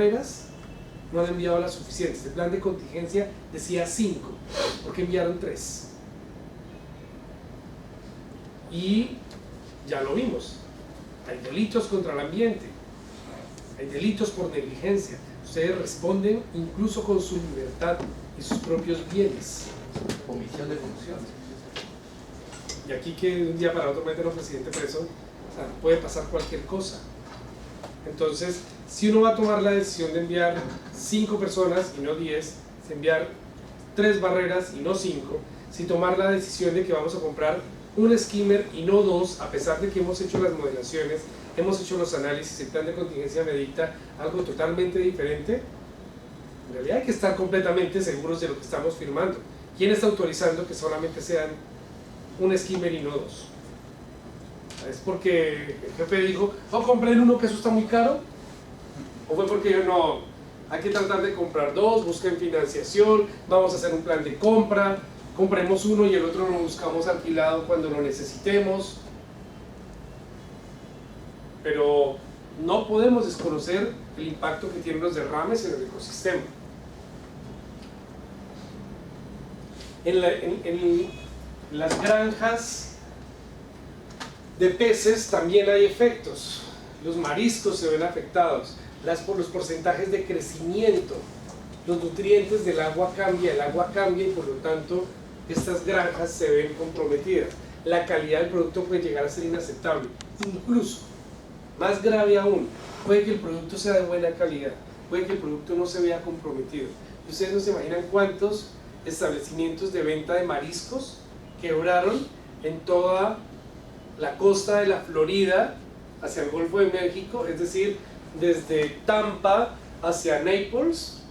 barreras no han enviado las suficientes. El plan de contingencia decía 5, porque enviaron 3. Y ya lo vimos, hay delitos contra el ambiente, hay delitos por negligencia. Ustedes responden incluso con su libertad y sus propios bienes. Omisión de funciones. Y aquí que de un día para otro meten a un presidente preso, o sea, puede pasar cualquier cosa. Entonces, si uno va a tomar la decisión de enviar 5 personas y no 10, si enviar 3 barreras y no 5, si tomar la decisión de que vamos a comprar un skimmer y no 2, a pesar de que hemos hecho las modelaciones, hemos hecho los análisis, el plan de contingencia me dicta algo totalmente diferente, en realidad hay que estar completamente seguros de lo que estamos firmando. ¿Quién está autorizando que solamente sean un skimmer y no 2? ¿Es porque el jefe dijo, no compren uno que eso está muy caro? ¿O fue porque yo no, hay que tratar de comprar 2, busquen financiación, vamos a hacer un plan de compra, compremos uno y el otro lo buscamos alquilado cuando lo necesitemos? Pero no podemos desconocer el impacto que tienen los derrames en el ecosistema. En las granjas de peces también hay efectos. Los mariscos se ven afectados, los porcentajes de crecimiento, los nutrientes del agua cambia, el agua cambia y por lo tanto estas granjas se ven comprometidas. La calidad del producto puede llegar a ser inaceptable. Incluso, más grave aún, puede que el producto sea de buena calidad, puede que el producto no se vea comprometido. Ustedes no se imaginan cuántos establecimientos de venta de mariscos quebraron en toda la costa de la Florida hacia el Golfo de México, es decir, desde Tampa hacia Naples,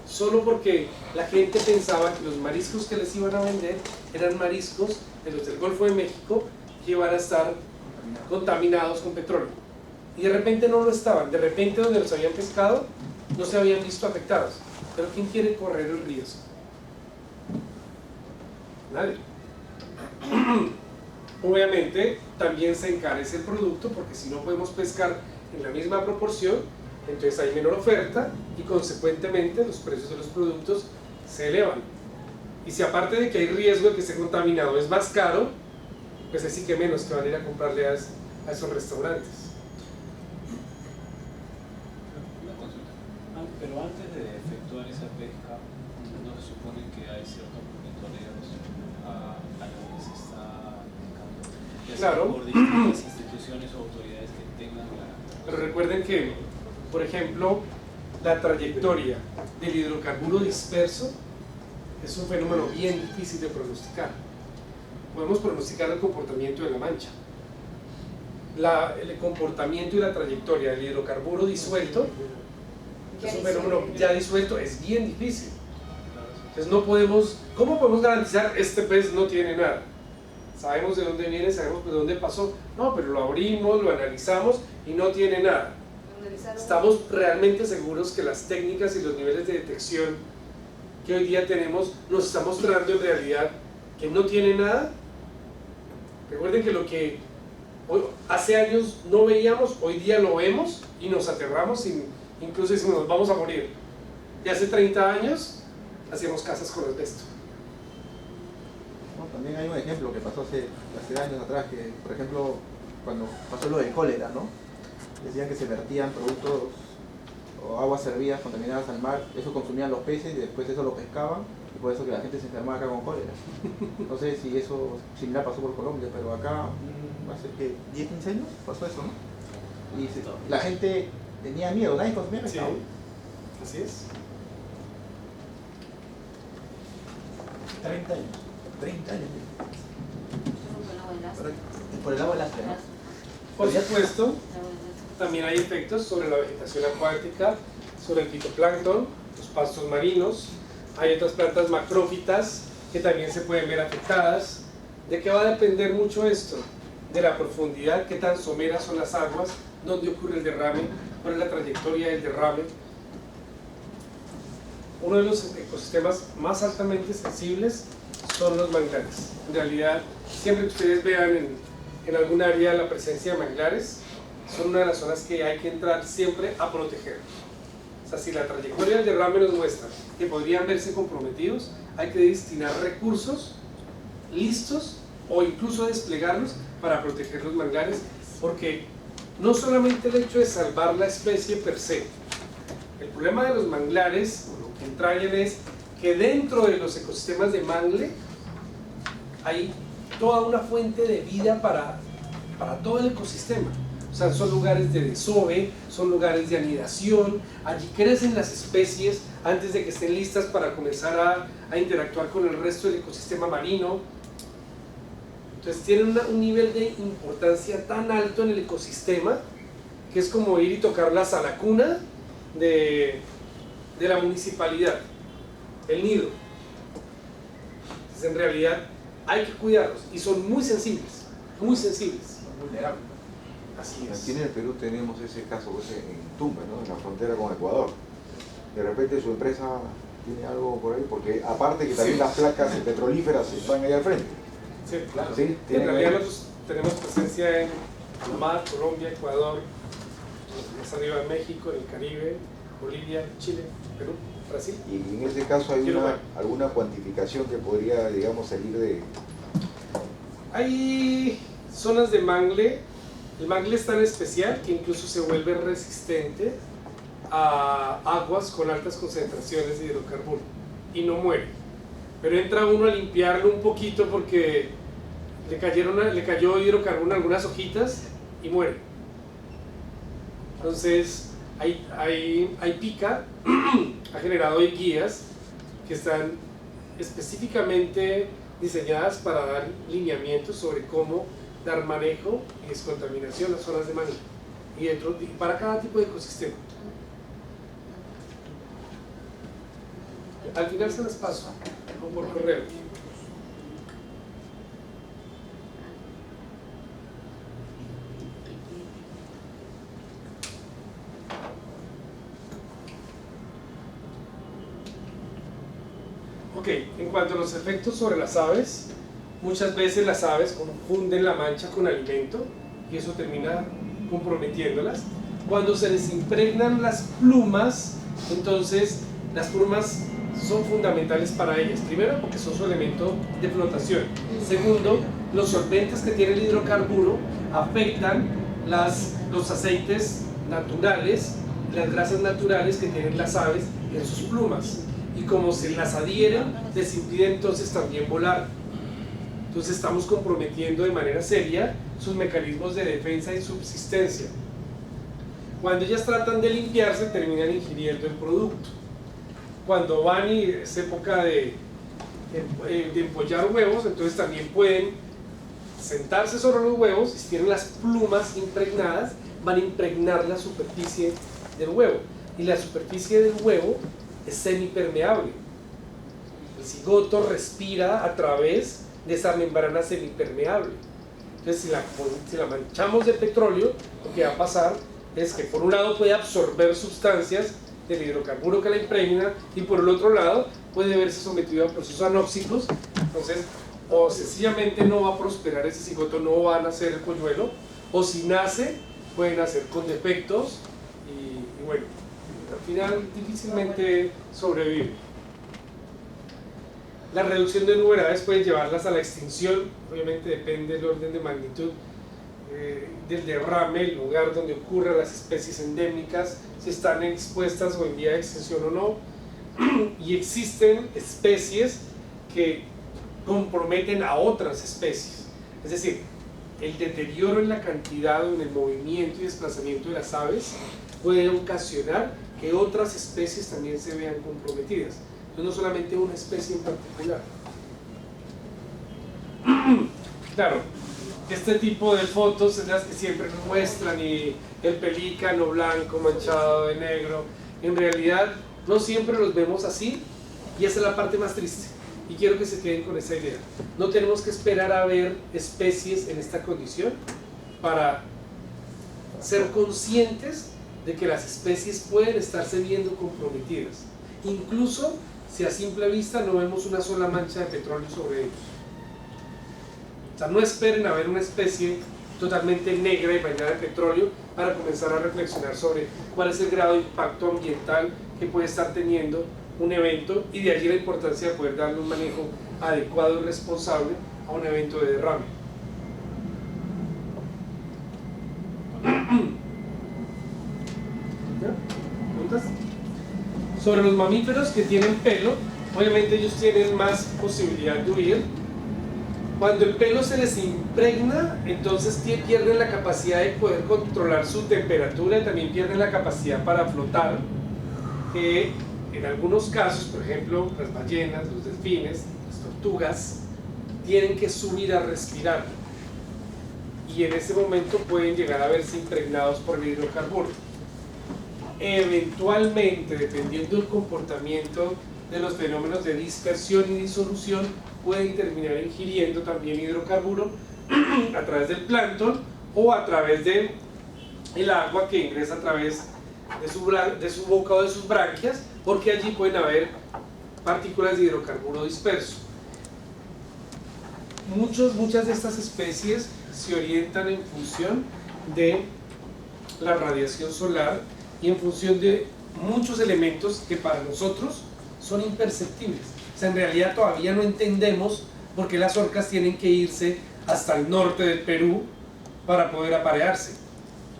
solo porque la gente pensaba que los mariscos que les iban a vender eran mariscos de los del Golfo de México que iban a estar contaminados con petróleo. Y de repente no lo estaban, de repente donde los habían pescado no se habían visto afectados. Pero ¿quién quiere correr el riesgo? Nadie. Obviamente también se encarece el producto porque si no podemos pescar en la misma proporción, entonces hay menor oferta y consecuentemente los precios de los productos se elevan. Y si aparte de que hay riesgo de que esté contaminado es más caro, pues así que menos que van a ir a comprarle a esos restaurantes. Una consulta. Pero antes de efectuar esa pesca, ¿no se supone que hay ciertos monitoreos a lo que se está pescando? Ya sea Claro. por distintas instituciones o autoridades que tengan la... Pero recuerden que, por ejemplo, la trayectoria del hidrocarburo disperso es un fenómeno bien difícil de pronosticar. Podemos pronosticar el comportamiento de la mancha. El comportamiento y la trayectoria del hidrocarburo disuelto es un fenómeno ya disuelto, es bien difícil. Entonces no podemos, ¿cómo podemos garantizar este pez no tiene nada? Sabemos de dónde viene, sabemos de dónde pasó. No, pero lo abrimos, lo analizamos y no tiene nada. Estamos realmente seguros que las técnicas y los niveles de detección que hoy día tenemos nos está mostrando en realidad que no tiene nada. Recuerden que lo que hace años no veíamos, hoy día lo vemos y nos aterramos, incluso decimos nos vamos a morir. Y hace 30 años hacíamos casas con asbesto. No, también hay un ejemplo que pasó hace años atrás, que por ejemplo cuando pasó lo del cólera, ¿no? Decían que se vertían productos o aguas servidas contaminadas al mar, eso consumían los peces y después eso lo pescaban, y por eso que la gente se enfermaba acá con cólera. No sé si eso similar pasó por Colombia, pero acá hace que 10, 15 años pasó eso, ¿no? Y la gente tenía miedo, nadie consumía pescado. Sí, así es. 30 años. 30 años. Por el agua láctea, ¿no? Por supuesto, también hay efectos sobre la vegetación acuática, sobre el fitoplancton, los pastos marinos. Hay otras plantas macrófitas que también se pueden ver afectadas. ¿De qué va a depender mucho esto? De la profundidad, qué tan someras son las aguas, dónde ocurre el derrame, cuál es la trayectoria del derrame. Uno de los ecosistemas más altamente sensibles son los manglares. En realidad, siempre que ustedes vean en algún área la presencia de manglares, son una de las zonas que hay que entrar siempre a proteger. O sea, si la trayectoria del derrame nos muestra que podrían verse comprometidos, hay que destinar recursos listos o incluso desplegarlos para proteger los manglares, porque no solamente el hecho de salvar la especie per se, el problema de los manglares, o lo que entrañan, es que dentro de los ecosistemas de mangle hay toda una fuente de vida para todo el ecosistema. O sea, son lugares de desove, son lugares de anidación, allí crecen las especies antes de que estén listas para comenzar a interactuar con el resto del ecosistema marino. Entonces tienen un nivel de importancia tan alto en el ecosistema que es como ir y tocar la salacuna de la municipalidad, el nido. Entonces en realidad hay que cuidarlos y son muy sensibles, muy sensibles. Son vulnerables. Así es. Aquí en el Perú tenemos ese caso en Tumbes, ¿no? En la frontera con Ecuador. De repente su empresa tiene algo por ahí, porque aparte que también las placas petrolíferas están ahí al frente. Sí, claro. Sí, En tienen realidad ahí. nosotros tenemos presencia en Panamá, Colombia, Ecuador, más arriba en México, en el Caribe, Bolivia, Chile, Perú, Brasil. Y en ese caso hay Quiero ver. alguna cuantificación que podría, digamos, salir de... Hay zonas de mangle. El mangle es tan especial que incluso se vuelve resistente a aguas con altas concentraciones de hidrocarburo y no muere. Pero entra uno a limpiarlo un poquito porque le cayó hidrocarburo en algunas hojitas y muere. Entonces, hay pica, ha generado hoy guías que están específicamente diseñadas para dar lineamientos sobre cómo dar manejo y descontaminación a las zonas de mangle y para cada tipo de ecosistema. Al final se las paso o por correo. Ok, en cuanto a los efectos sobre las aves, muchas veces las aves confunden la mancha con alimento y eso termina comprometiéndolas. Cuando se les impregnan las plumas, entonces las plumas son fundamentales para ellas. Primero, porque son su elemento de flotación. Segundo, los solventes que tiene el hidrocarburo afectan los aceites naturales, las grasas naturales que tienen las aves en sus plumas. Y como se las adhieren, les impide entonces también volar. Entonces estamos comprometiendo de manera seria sus mecanismos de defensa y subsistencia. Cuando ellas tratan de limpiarse, terminan ingiriendo el producto. Cuando van y es época de empollar huevos, entonces también pueden sentarse sobre los huevos y si tienen las plumas impregnadas, van a impregnar la superficie del huevo. Y la superficie del huevo es semipermeable. El cigoto respira a través de esa membrana semipermeable. Entonces si la manchamos de petróleo, lo que va a pasar es que por un lado puede absorber sustancias del hidrocarburo que la impregna y por el otro lado puede verse sometido a procesos anóxicos. Entonces o sencillamente no va a prosperar ese cigoto, no va a nacer el polluelo, o si nace puede nacer con defectos y bueno, al final difícilmente sobrevive. La reducción de nubedades puede llevarlas a la extinción, obviamente depende del orden de magnitud del derrame, el lugar donde ocurran las especies endémicas, si están expuestas o en vía de extinción o no, y existen especies que comprometen a otras especies, es decir, el deterioro en la cantidad o en el movimiento y desplazamiento de las aves puede ocasionar que otras especies también se vean comprometidas. Entonces, no solamente una especie en particular. Claro, este tipo de fotos es las que siempre nos muestran y el pelícano blanco manchado de negro. En realidad, no siempre los vemos así y esa es la parte más triste. Y quiero que se queden con esa idea. No tenemos que esperar a ver especies en esta condición para ser conscientes de que las especies pueden estarse viendo comprometidas. Incluso si a simple vista no vemos una sola mancha de petróleo sobre ellos. O sea, no esperen a ver una especie totalmente negra y bañada en petróleo, para comenzar a reflexionar sobre cuál es el grado de impacto ambiental que puede estar teniendo un evento, y de allí la importancia de poder darle un manejo adecuado y responsable a un evento de derrame. ¿Preguntas? Sobre los mamíferos que tienen pelo, obviamente ellos tienen más posibilidad de huir. Cuando el pelo se les impregna, entonces pierden la capacidad de poder controlar su temperatura y también pierden la capacidad para flotar, que en algunos casos, por ejemplo, las ballenas, los delfines, las tortugas, tienen que subir a respirar, y en ese momento pueden llegar a verse impregnados por el hidrocarburo. Eventualmente, dependiendo del comportamiento de los fenómenos de dispersión y disolución, pueden terminar ingiriendo también hidrocarburo a través del plancton o a través de el agua que ingresa a través de su boca o de sus branquias, porque allí pueden haber partículas de hidrocarburo disperso. Muchas de estas especies se orientan en función de la radiación solar y en función de muchos elementos que para nosotros son imperceptibles. O sea, en realidad todavía no entendemos por qué las orcas tienen que irse hasta el norte del Perú para poder aparearse.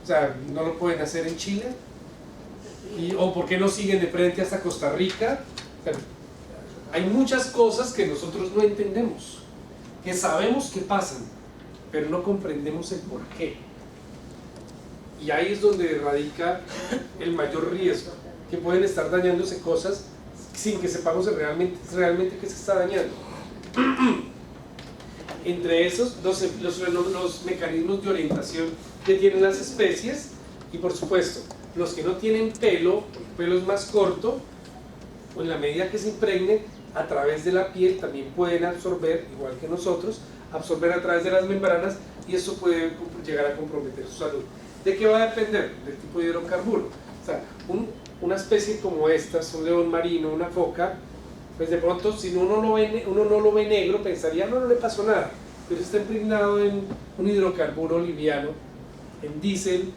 O sea, no lo pueden hacer en Chile, o por qué no siguen de frente hasta Costa Rica. O sea, hay muchas cosas que nosotros no entendemos, que sabemos que pasan, pero no comprendemos el por qué. Y ahí es donde radica el mayor riesgo, que pueden estar dañándose cosas sin que sepamos realmente qué se está dañando. Entre esos, los mecanismos de orientación que tienen las especies, y por supuesto, los que no tienen pelo, el pelo es más corto, o en la medida que se impregne, a través de la piel también pueden absorber, igual que nosotros, absorber a través de las membranas, y eso puede llegar a comprometer su salud. ¿De qué va a depender? Del tipo de hidrocarburo. O sea, una especie como esta, un león marino, una foca, pues de pronto si uno no lo ve negro, pensaría no le pasó nada, pero está impregnado en un hidrocarburo liviano, en diésel,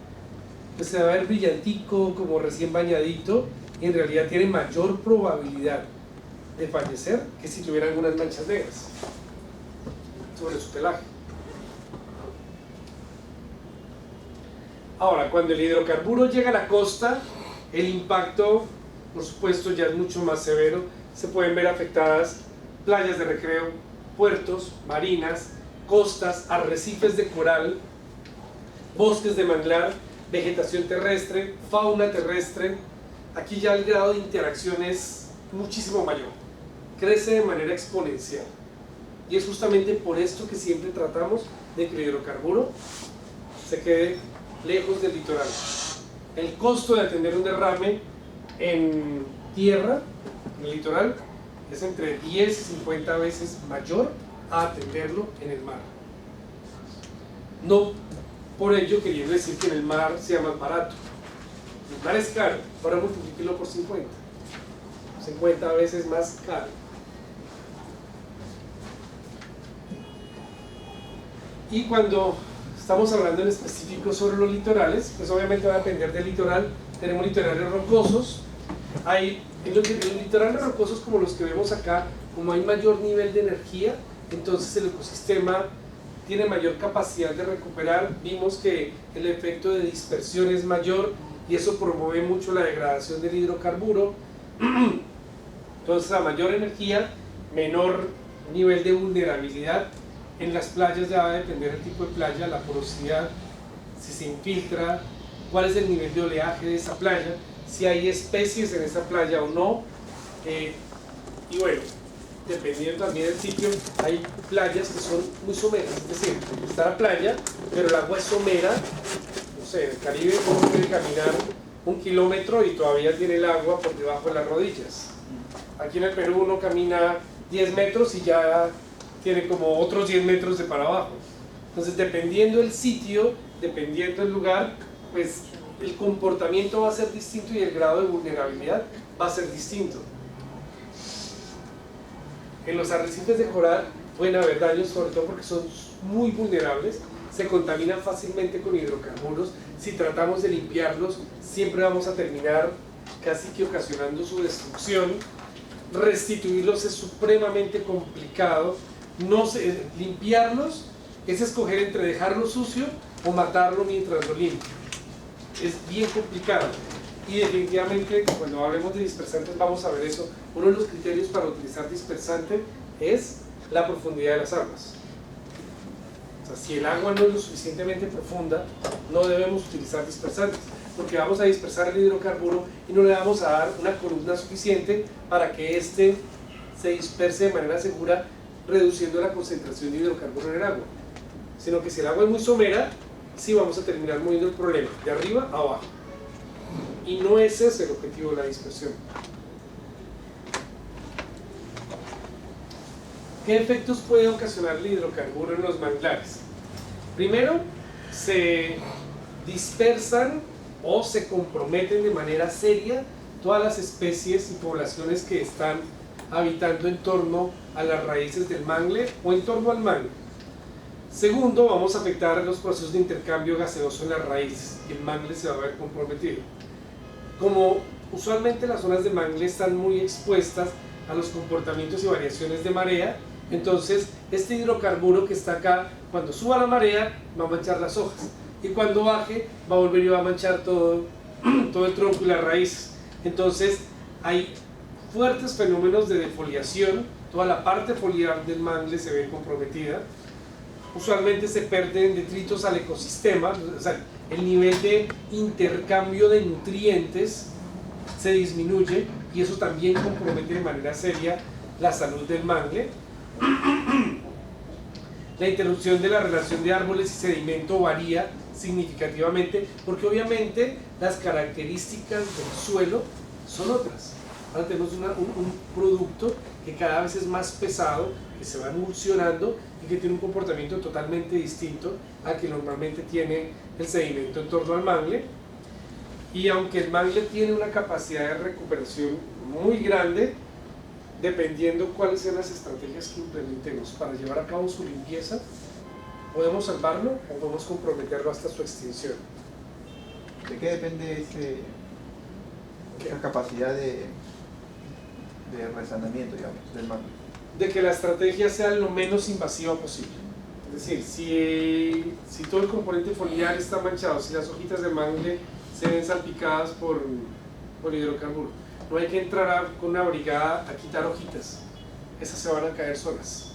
pues se va a ver brillantico, como recién bañadito, y en realidad tiene mayor probabilidad de fallecer que si tuviera algunas manchas negras sobre su pelaje. Ahora, cuando el hidrocarburo llega a la costa, el impacto, por supuesto, ya es mucho más severo. Se pueden ver afectadas playas de recreo, puertos, marinas, costas, arrecifes de coral, bosques de manglar, vegetación terrestre, fauna terrestre. Aquí ya el grado de interacción es muchísimo mayor, crece de manera exponencial, y es justamente por esto que siempre tratamos de que el hidrocarburo se quede lejos del litoral. El costo de atender un derrame en tierra, en el litoral, es entre 10 y 50 veces mayor a atenderlo en el mar. No por ello queriendo decir que en el mar sea más barato. El mar es caro, ahora multiplíquelo por 50 veces más caro. Y cuando estamos hablando en específico sobre los litorales, pues obviamente va a depender del litoral. Tenemos litorales rocosos. En los litorales rocosos como los que vemos acá, como hay mayor nivel de energía, entonces el ecosistema tiene mayor capacidad de recuperar. Vimos que el efecto de dispersión es mayor y eso promueve mucho la degradación del hidrocarburo. Entonces, a mayor energía, menor nivel de vulnerabilidad. En las playas ya va a depender del tipo de playa, la porosidad, si se infiltra, cuál es el nivel de oleaje de esa playa, si hay especies en esa playa o no. Y bueno, dependiendo también del sitio, hay playas que son muy someras, es decir, está la playa, pero el agua es somera. No sé, en el Caribe uno puede caminar 1 kilómetro y todavía tiene el agua por debajo de las rodillas. Aquí en el Perú uno camina 10 metros y ya tiene como otros 10 metros de para abajo. Entonces, dependiendo del sitio, dependiendo del lugar, pues el comportamiento va a ser distinto y el grado de vulnerabilidad va a ser distinto. En los arrecifes de coral pueden haber daños, sobre todo porque son muy vulnerables. se contaminan fácilmente con hidrocarburos. Si tratamos de limpiarlos, siempre vamos a terminar casi que ocasionando su destrucción. Restituirlos es supremamente complicado. Limpiarlos es escoger entre dejarlo sucio o matarlo mientras lo limpio. Es bien complicado. Y definitivamente, cuando hablemos de dispersantes, vamos a ver eso. Uno de los criterios para utilizar dispersante es la profundidad de las aguas. O sea, si el agua no es lo suficientemente profunda, no debemos utilizar dispersantes, porque vamos a dispersar el hidrocarburo y no le vamos a dar una columna suficiente para que éste se disperse de manera segura, reduciendo la concentración de hidrocarburo en el agua. Sino que si el agua es muy somera, sí vamos a terminar moviendo el problema de arriba a abajo. Y no ese es el objetivo de la dispersión. ¿Qué efectos puede ocasionar el hidrocarburo en los manglares? Primero, se dispersan o se comprometen de manera seria todas las especies y poblaciones que están habitando en torno a las raíces del mangle o en torno al mangle. Segundo, vamos a afectar los procesos de intercambio gaseoso en las raíces y el mangle se va a ver comprometido. Como usualmente las zonas de mangle están muy expuestas a los comportamientos y variaciones de marea, entonces este hidrocarburo que está acá, cuando suba la marea, va a manchar las hojas, y cuando baje, va a volver y va a manchar todo el tronco y las raíces. Entonces hay fuertes fenómenos de defoliación, toda la parte foliar del mangle se ve comprometida. Usualmente se pierden detritos al ecosistema, o sea, el nivel de intercambio de nutrientes se disminuye y eso también compromete de manera seria la salud del mangle. La interrupción de la relación de árboles y sedimento varía significativamente porque obviamente las características del suelo son otras. Ahora tenemos un producto que cada vez es más pesado, que se va emulsionando y que tiene un comportamiento totalmente distinto al que normalmente tiene el sedimento en torno al mangle. Y aunque el mangle tiene una capacidad de recuperación muy grande, dependiendo cuáles sean las estrategias que implementemos para llevar a cabo su limpieza, podemos salvarlo o podemos comprometerlo hasta su extinción. ¿De qué depende esa capacidad de resanamiento, digamos, del mangle? De que la estrategia sea lo menos invasiva posible. Es decir, si todo el componente foliar está manchado, si las hojitas de mangle se ven salpicadas por hidrocarburo, no hay que entrar con una brigada a quitar hojitas, esas se van a caer solas.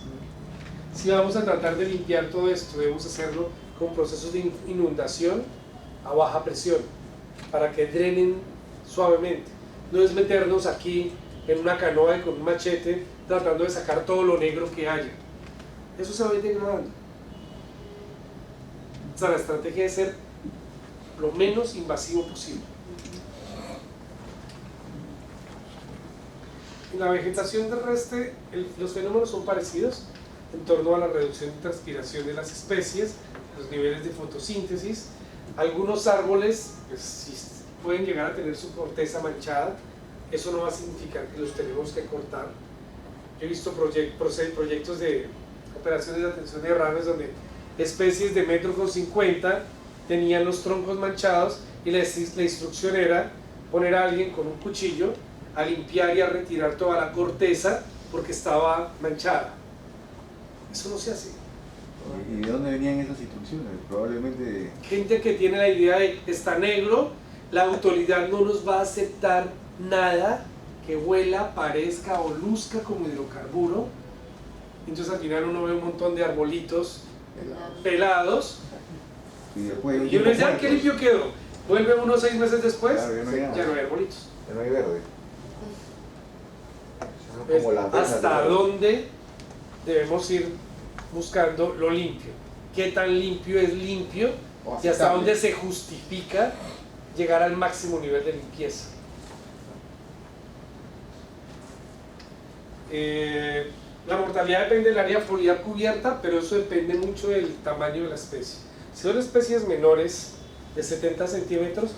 Si vamos a tratar de limpiar todo esto, debemos hacerlo con procesos de inundación a baja presión, para que drenen suavemente. No es meternos aquí en una canoa y con un machete tratando de sacar todo lo negro que haya. Eso se va a ir degradando. O sea, la estrategia es ser lo menos invasivo posible. En la vegetación terrestre los fenómenos son parecidos en torno a la reducción de transpiración de las especies, los niveles de fotosíntesis. Algunos árboles pues, sí, pueden llegar a tener su corteza manchada. Eso no va a significar que los tenemos que cortar. Yo he visto proyectos de operaciones de atención de derrames donde especies de 1,50 m tenían los troncos manchados y la instrucción era poner a alguien con un cuchillo a limpiar y a retirar toda la corteza porque estaba manchada. Eso no se hace. ¿Y de dónde venían esas instrucciones? Probablemente... Gente que tiene la idea de está negro, la autoridad no nos va a aceptar nada que huela, parezca o luzca como hidrocarburo. Entonces al final uno ve un montón de arbolitos pelados Y después... y uno dice, ¿qué limpio quedó? Vuelve unos 6 meses después, Claro, ya no hay arbolitos. Ya no hay verde. Pues, Como la ¿hasta dónde debemos ir buscando lo limpio? ¿Qué tan limpio es limpio? Y hasta dónde se justifica llegar al máximo nivel de limpieza. La mortalidad depende del área foliar cubierta, pero eso depende mucho del tamaño de la especie. Si son especies menores de 70 centímetros,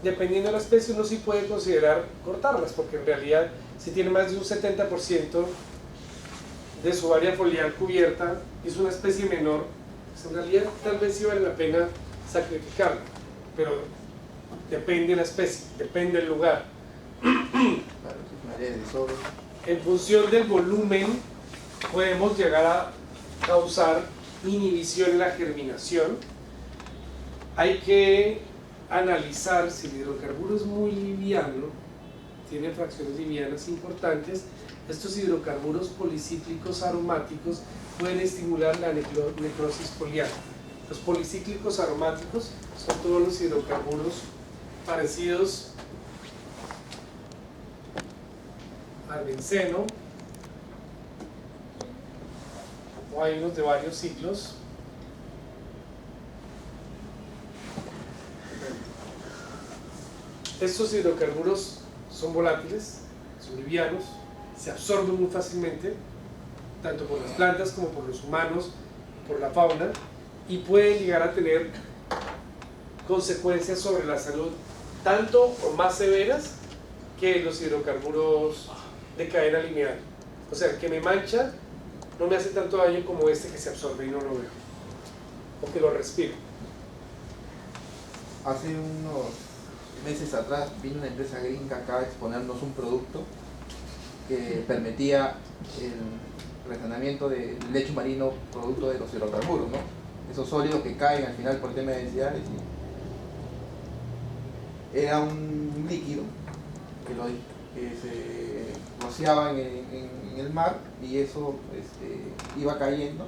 dependiendo de la especie uno sí puede considerar cortarlas, porque en realidad si tiene más de un 70% de su área foliar cubierta y es una especie menor, pues en realidad tal vez sí vale la pena sacrificarla, pero depende de la especie, depende del lugar. Claro, es una ley de sobre. En función del volumen podemos llegar a causar inhibición en la germinación. Hay que analizar si el hidrocarburo es muy liviano, tiene fracciones livianas importantes. Estos hidrocarburos policíclicos aromáticos pueden estimular la necrosis foliar. Los policíclicos aromáticos son todos los hidrocarburos parecidos al benceno, o hay unos de varios ciclos. Estos hidrocarburos son volátiles, son livianos, se absorben muy fácilmente, tanto por las plantas como por los humanos, por la fauna, y pueden llegar a tener consecuencias sobre la salud, tanto o más severas que los hidrocarburos de cadena lineal. O sea, el que me mancha no me hace tanto daño como este que se absorbe y no lo veo, o que lo respiro. Hace unos meses atrás vino una empresa gringa acá a exponernos un producto que permitía el refinamiento de lecho marino producto de los hidrocarburos, ¿no? Esos sólidos que caen al final por el tema de densidades. Era un líquido que se rociaba en el mar y eso iba cayendo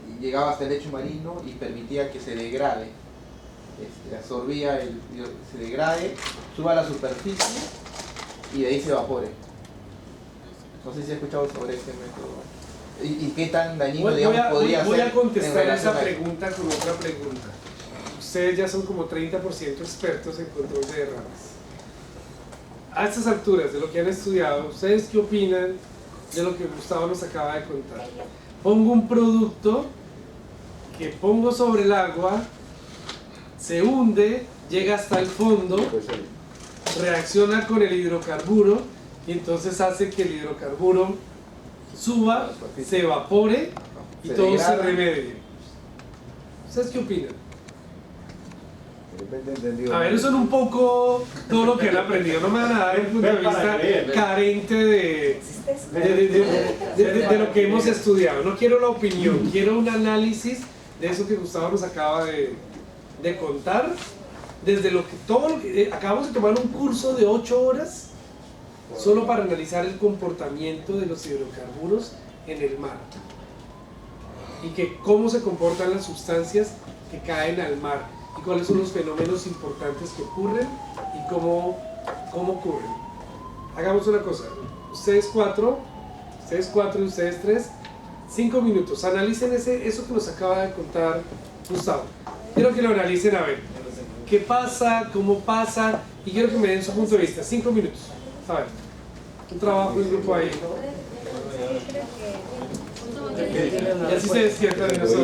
y llegaba hasta el lecho marino y permitía que se degrade. Absorbía, se degrade, suba a la superficie y de ahí se evapore. No sé si has escuchado sobre este método. ¿Y qué tan dañino podría ser? Voy a contestar relación esa a eso? pregunta con otra pregunta. Ustedes ya son como 30% expertos en control de derrames. A estas alturas de lo que han estudiado, ¿ustedes qué opinan de lo que Gustavo nos acaba de contar? Pongo un producto que pongo sobre el agua, se hunde, llega hasta el fondo, reacciona con el hidrocarburo y entonces hace que el hidrocarburo suba, se evapore y todo se remedie. ¿Ustedes qué opinan? A ver, son un poco todo lo que han aprendido. No me van a dar un punto de vista carente de lo que hemos estudiado. No quiero la opinión, quiero un análisis de eso que Gustavo nos acaba de contar. Desde todo lo que acabamos de tomar un curso de 8 horas solo para analizar el comportamiento de los hidrocarburos en el mar y que cómo se comportan las sustancias que caen al mar y cuáles son los fenómenos importantes que ocurren y cómo ocurren. Hagamos una cosa, ustedes cuatro y ustedes 3, 5 minutos, analicen eso que nos acaba de contar Gustavo. Quiero que lo analicen a ver qué pasa, cómo pasa, y quiero que me den su punto de vista. 5 minutos. A ver, un trabajo en grupo ahí. Y así se despiertan de nosotros.